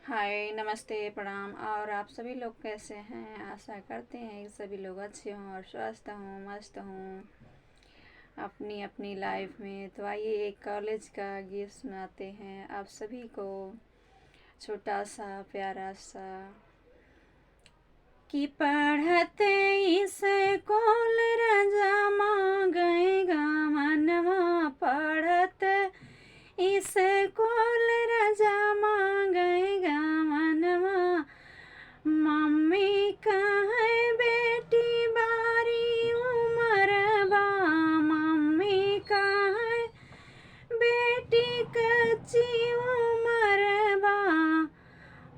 हाय, नमस्ते, प्रणाम। और आप सभी लोग कैसे हैं? आशा करते हैं कि सभी लोग अच्छे हों और स्वस्थ हों, मस्त हों अपनी अपनी लाइफ में। तो आइए एक कॉलेज का गीत सुनाते हैं आप सभी को, छोटा सा प्यारा सा। कि पढ़ते स्कूल रजामा गएगा मनवा, पढ़त स्कूल रजामा गएगा मनवा। मम्मी कहे बेटी बारी उमर बा, मम्मी कहे बेटी कच्ची उमर बा।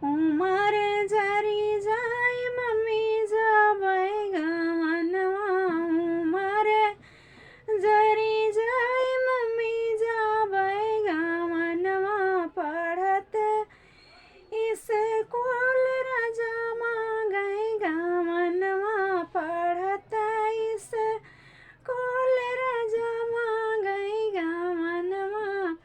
उमर जरी जाए मम्मी जाबेगा मनवा, उमर जरी जाए मम्मी जाबेगा मनवा। पढ़त स्कूल रजामा गएगा मनवा, पढ़त स्कूल रजामा गएगा मनवा।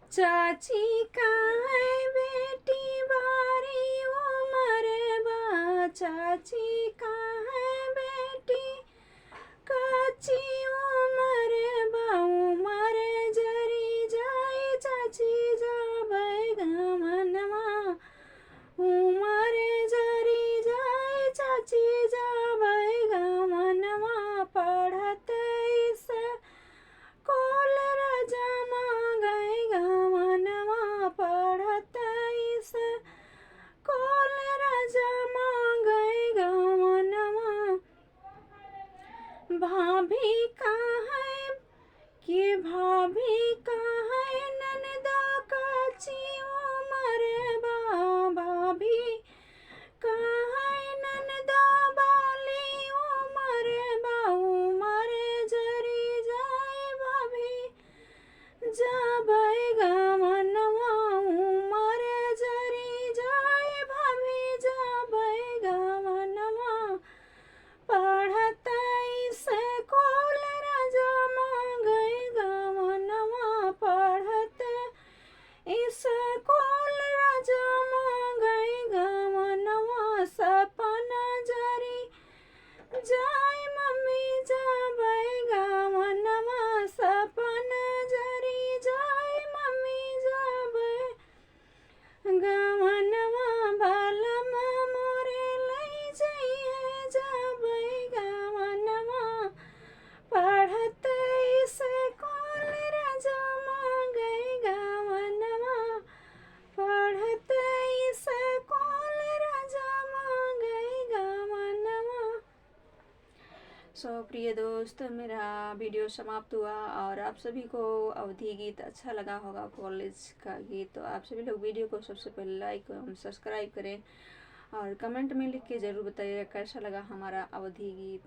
चाची कहे बेटी बारी उमर बा, चाची कहे बेटी कच्ची उमर बा। उमर जरी जाए चाची जाबेगा मनवा, उमर जरी जाए चाची जाबेगा मनवा। पढ़त स्कूल रजामा गएगा मनवा, पढ़त स्कूल रजामा गएगा मनवा। भाभी कहे कि भाभी कहे ननदा कच्ची उमर बा, भाभी कहे ननदा बाली उमर बा। उमर जरी जाए भाभी जाबेगा मनवा, उमर जरी जाए भाभी जाबेगा मनवा। पढ़त स्कूल रजामा गएगा मनवा, पढ़त स्कूल रजामा गएगा मनवा। सपना जरी जाए मम्मी जाबेगा मनवा, सपना जरी जाए मम्मी जाबेगा मनवा। बालम मोरे लई जाइए जाबेगा मनवा, पढ़त स्कूल रजामा गएगा मनवा, पढ़त स्कूल रजामा गएगा मनवा। प्रिय दोस्त, मेरा वीडियो समाप्त हुआ और आप सभी को अवधि गीत अच्छा लगा होगा, कॉलेज का गीत। तो आप सभी लोग वीडियो को सबसे पहले लाइक और सब्सक्राइब करें और कमेंट में लिख के ज़रूर बताइएगा कैसा लगा हमारा अवधि गीत।